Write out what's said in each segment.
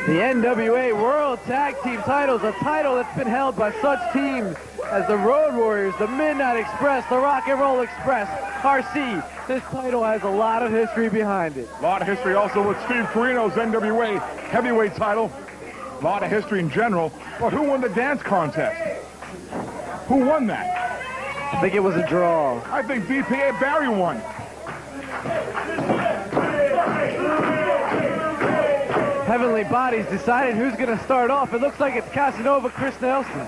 The NWA World Tag Team titles, a title that's been held by such teams as the Road Warriors, the Midnight Express, the Rock and Roll Express. RC, this title has a lot of history behind it. A lot of history also with Steve Corino's NWA heavyweight title. A lot of history in general. But who won the dance contest? Who won that? I think it was a draw. I think BPA Barry won. Heavenly Bodies decided who's going to start off. It looks like it's Casanova, Chris Nelson.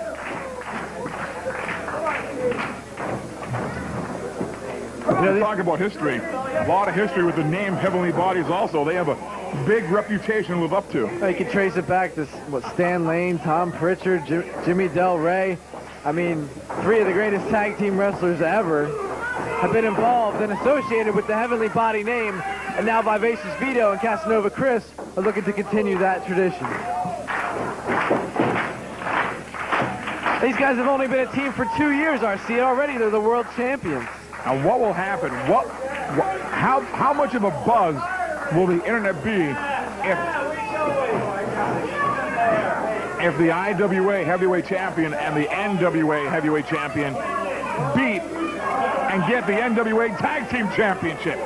You know, talk about history. A lot of history with the name Heavenly Bodies also. They have a big reputation to live up to. You can trace it back to Stan Lane, Tom Pritchard, Jimmy Del Rey. I mean, 3 of the greatest tag team wrestlers ever have been involved and associated with the Heavenly Body name. And now Vivacious Vito and Casanova Chris are looking to continue that tradition. These guys have only been a team for 2 years, RC, and already they're the world champions. And what will happen? How much of a buzz will the internet be if the IWA heavyweight champion and the NWA heavyweight champion beat and get the NWA tag team championship?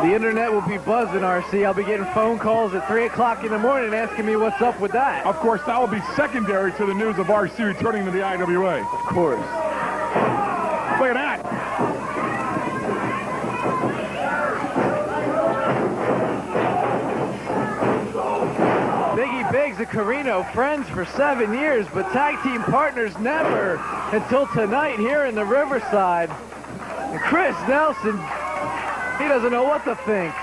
The internet will be buzzing, RC. I'll be getting phone calls at 3 o'clock in the morning asking me what's up with that. Of course, that will be secondary to the news of RC returning to the IWA. Of course. Look at that. Biggie Biggs and Corino, friends for 7 years, but tag team partners never until tonight here in the Riverside. And Chris Nelson, he doesn't know what to think.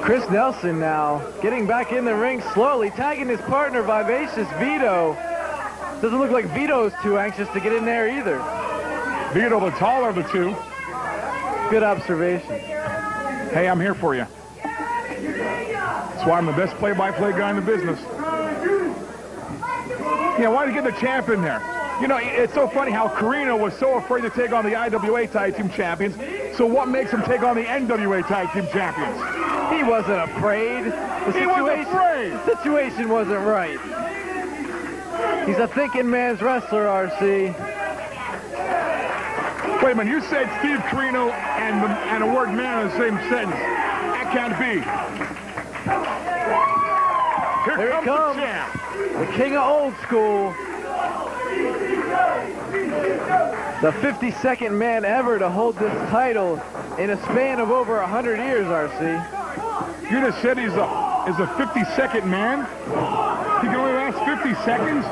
Chris Nelson now getting back in the ring slowly, tagging his partner Vivacious Vito. Doesn't look like Vito's too anxious to get in there either. Vito, the taller of the two. Good observation. Hey, I'm here for you. That's why I'm the best play-by-play guy in the business. Yeah, why did you get the champ in there? You know, it's so funny how Corino was so afraid to take on the IWA Tag Team Champions. So what makes him take on the NWA Tag Team Champions? He wasn't afraid. He wasn't afraid. The situation wasn't right. He's a thinking man's wrestler, RC. Wait a minute, you said Steve Corino and the word man in the same sentence. That can't be. Here comes the champ. The king of old school. The 52nd man ever to hold this title in a span of over 100 years, RC. You just said he's a 52nd man? He can only last 50 seconds?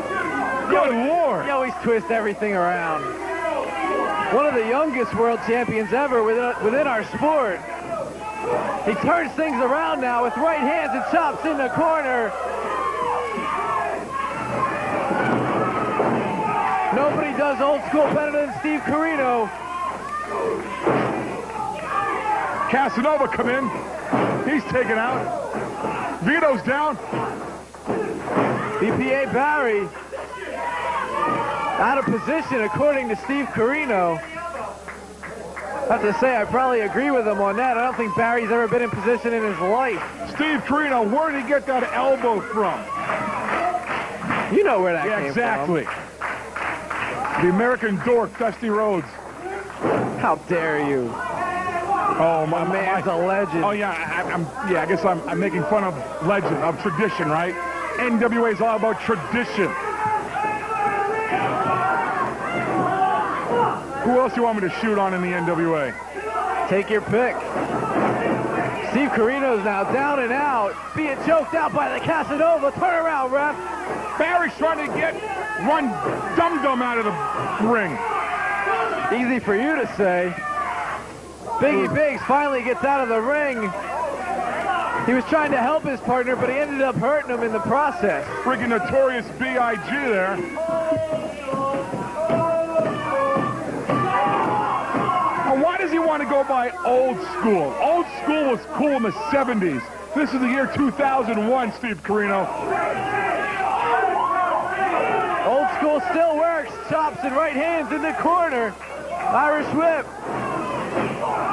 Good Lord. He always twists everything around. One of the youngest world champions ever within our sport. He turns things around now with right hands and chops in the corner. Nobody does old school better than Steve Corino. Casanova come in. He's taken out. Vito's down. BPA Barry out of position according to Steve Corino. I have to say, I probably agree with him on that. I don't think Barry's ever been in position in his life. Steve Corino, where did he get that elbow from? You know where that came exactly. The American dork, Dusty Rhodes. How dare you? Oh, my man's a legend. Oh, yeah, I guess I'm making fun of legend, of tradition, right? NWA is all about tradition. Who else do you want me to shoot on in the NWA? Take your pick. Steve Corino's now down and out, being choked out by the Casanova. Turn around, ref. Barry's trying to run dum-dum out of the ring. Easy for you to say. Biggie Biggs finally gets out of the ring. He was trying to help his partner, but he ended up hurting him in the process. Freaking notorious B.I.G. there. want to go by old school. Old school was cool in the 70s. This is the year 2001, Steve Corino. Old school still works. Chops and right hands in the corner. Irish whip.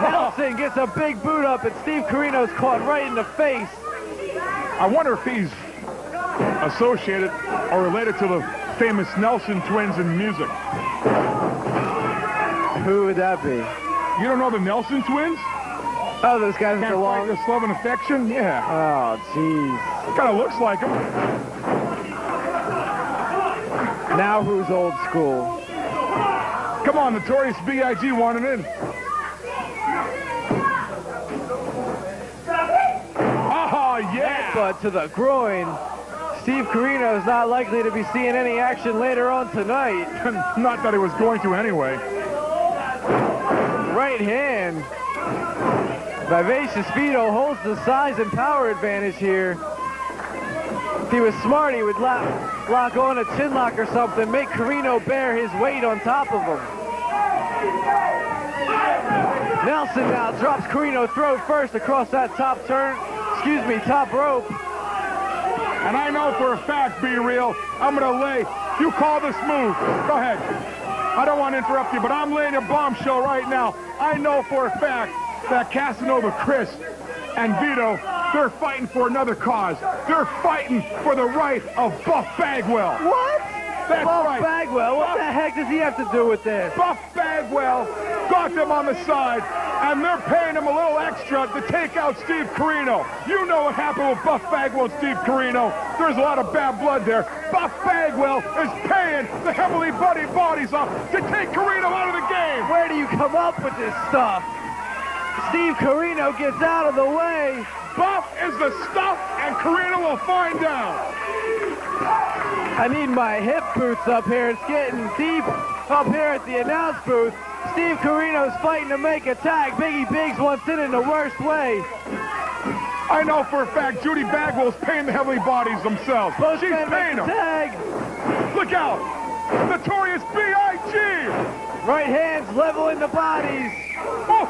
Nelson gets a big boot up, and Steve Corino's caught right in the face. I wonder if he's associated or related to the famous Nelson twins in music. Who would that be? You don't know the Nelson twins? Oh, those guys with Can't the long... Fight This Love and Affection? Yeah. Oh, jeez. Kind of looks like him. Now who's old school? Come on, Notorious B.I.G. wanted in. Oh, yeah! But to the groin. Steve Corino is not likely to be seeing any action later on tonight. Not that he was going to anyway. Right hand. Vivacious Vito holds the size and power advantage here. If he was smart, he would lock on a chin lock or something, make Corino bear his weight on top of him. Nelson now drops Corino throw first across that top rope. And I know for a fact, Be Real, I'm going to lay. You call this move. Go ahead. I don't want to interrupt you, but I'm laying a bombshell right now. I know for a fact that Casanova Chris and Vito, they're fighting for another cause. They're fighting for the right of Buff Bagwell. What? That's Buff right. Bagwell? What the heck does he have to do with this? Buff Bagwell got them on the side, and they're paying him a little extra to take out Steve Corino. You know what happened with Buff Bagwell and Steve Corino. There's a lot of bad blood there. Buff Bagwell is paying the Heavenly Bodies off to take Corino out of the game. Where do you come up with this stuff? Steve Corino gets out of the way. Buff is the stuff, and Corino will find out. I need my hip boots up here. It's getting deep up here at the announce booth. Steve Corino's fighting to make a tag. Biggie Biggs wants in the worst way. I know for a fact Judy Bagwell's paying the Heavenly Bodies themselves. Both She's men paying make them. a tag. Look out! Notorious B.I.G. Right hands leveling the bodies. Oh.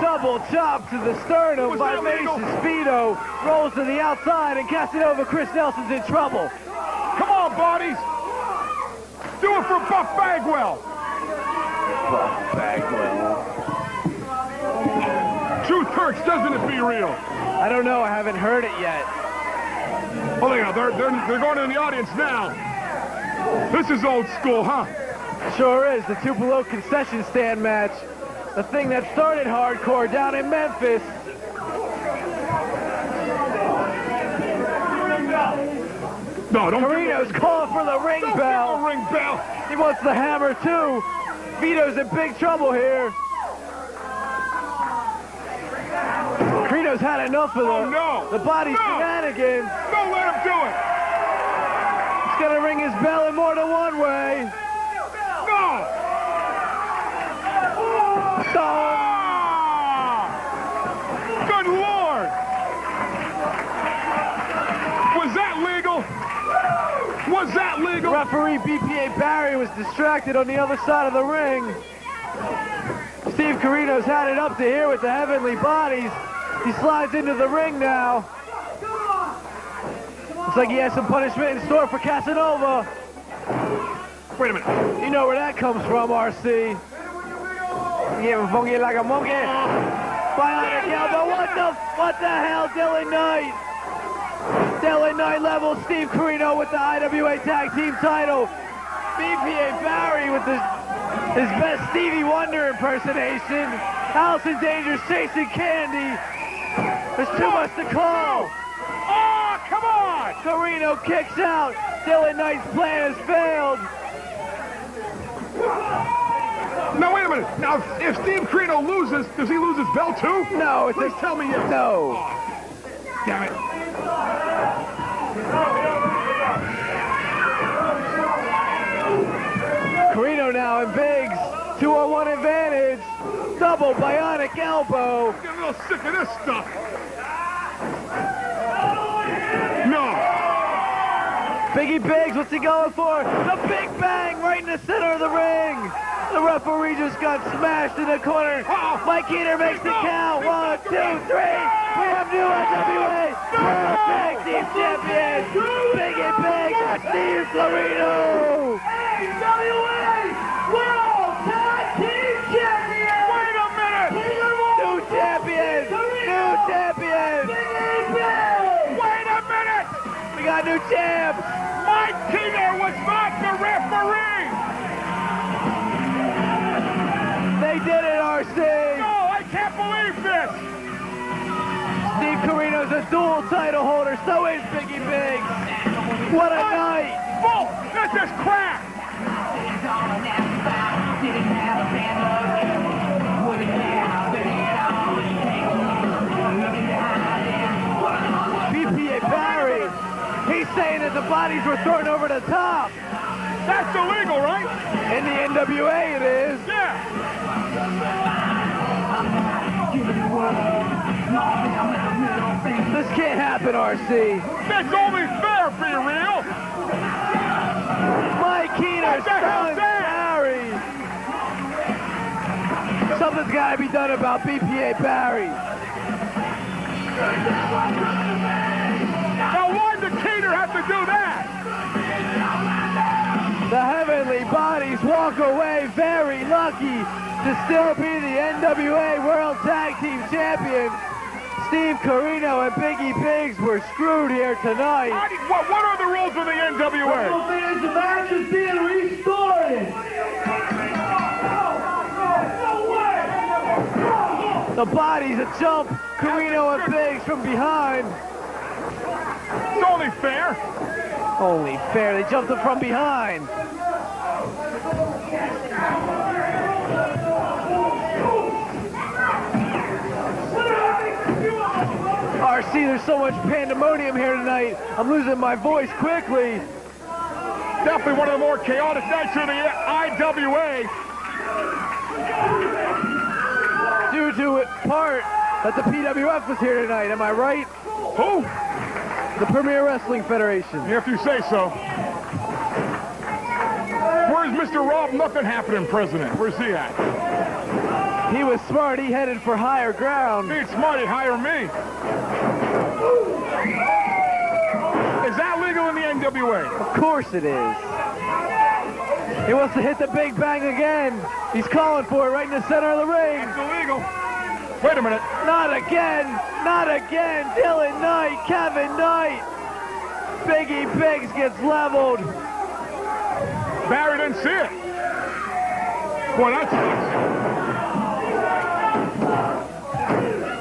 Double chop to the sternum by Vivacious Vito. Rolls to the outside, and Casanova Chris Nelson's in trouble. Come on, bodies. Do it for Buff Bagwell. Buff Bagwell. Truth hurts, doesn't it, Be Real? I don't know. I haven't heard it yet. Oh, yeah, they're going in the audience now. This is old school, huh? Sure is. The Tupelo concession stand match. The thing that started hardcore down in Memphis. No, don't. Corino's calling for the ring bell. Ring bell. He wants the hammer too. Vito's in big trouble here. Corino's had enough of the body shenanigans. Don't let him do it. He's gonna ring his bell in more than one way. No. Good Lord! Was that legal? Was that legal? Referee BPA Barry was distracted on the other side of the ring. Steve Corino's had it up to here with the Heavenly Bodies. He slides into the ring now. Looks like he has some punishment in store for Casanova. Wait a minute. You know where that comes from, RC. Getting funky like a monkey. Bionic elbow. What the hell, Dylan Knight? Dylan Knight levels Steve Corino with the IWA Tag Team title. BPA Barry with his best Stevie Wonder impersonation. House in Danger's chasing Candy. There's too much to call. Oh, come on! Corino kicks out. Dylan Knight's plan has failed. Now, wait a minute. Now, if Steve Corino loses, does he lose his belt too? No. Please tell me yes. No. Oh, damn it. Corino now in Biggs. 2-on-1 advantage. Double bionic elbow. I'm getting a little sick of this stuff. No. Biggie Biggs, what's he going for? The Big Bang right in the center of the ring. The referee just got smashed in the corner. Mike Keener makes the count. 1, 2, 3. We have new NWA Tag Team Champions, Biggie Biggs and Steve Corino. NWA World Tag Team Champions. Wait a minute. New champions. New champions. Wait a minute. We got new champs. Mike Keener was not the referee. They did it, RC. No, I can't believe this. Steve Corino's a dual title holder, so is Biggie Biggs. What a night. Bull, this is crap. BPA Barry, he's saying that the bodies were thrown over the top. That's illegal, right? In the NWA it is. Yeah. This can't happen, RC. That's only fair, be real. Mike Keener, What the hell's Barry. Something's got to be done about BPA Barry. Now, why did Keener have to do that? The Heavenly Bodies walk away very lucky to still be the NWA World Tag Team Champions. Steve Corino and Biggie Biggs were screwed here tonight. What are the rules of the NWA? The match is being restarted. The Bodies a jump Corino and Biggs from behind. It's only fair. Only fair, they jumped him from behind. RC, there's so much pandemonium here tonight. I'm losing my voice quickly. Definitely one of the more chaotic nights in the IWA. Due to part that the PWF was here tonight, am I right? Who? The Premier Wrestling Federation. If you say so. Where's Mr. Rob Nothing Happening president? Where's he at? He was smart, he headed for higher ground. He's smart, he'd hire me. Is that legal in the NWA? Of course it is. He wants to hit the Big Bang again. He's calling for it right in the center of the ring. It's illegal. Wait a minute. Not again. Not again. Dylan Knight, Kevin Knight. Biggie Biggs gets leveled. Barry didn't see it. Boy, that's nice.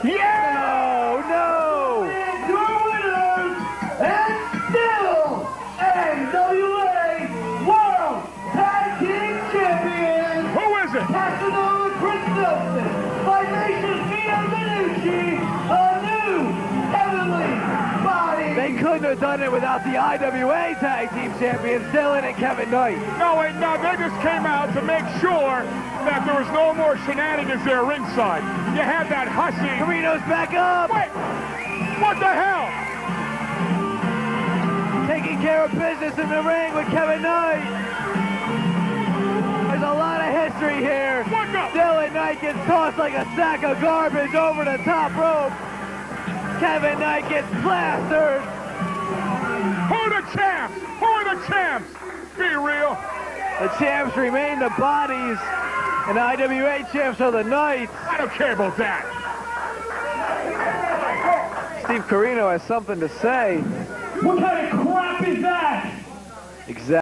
Yeah! No! Your winners, and still NWA World Tag Team Champions. Who is it? Casanova Chris Nelson, Vivacious Vito, a new Heavenly Body. They couldn't have done it without the IWA Tag Team Champions, Dylan and Kevin Knight. No, wait, no, they just came out to make sure that there was no more shenanigans there ringside. You had that hussy. Corino's back up. Wait, what the hell? Taking care of business in the ring with Kevin Knight. There's a lot of history here. What the? Dylan Knight gets tossed like a sack of garbage over the top rope. Kevin Knight gets plastered. Who are the champs? Who are the champs? Be real. The champs remain the Bodies, and the IWA champs are the Knights. I don't care about that. Steve Corino has something to say. What kind of crap is that? Exactly.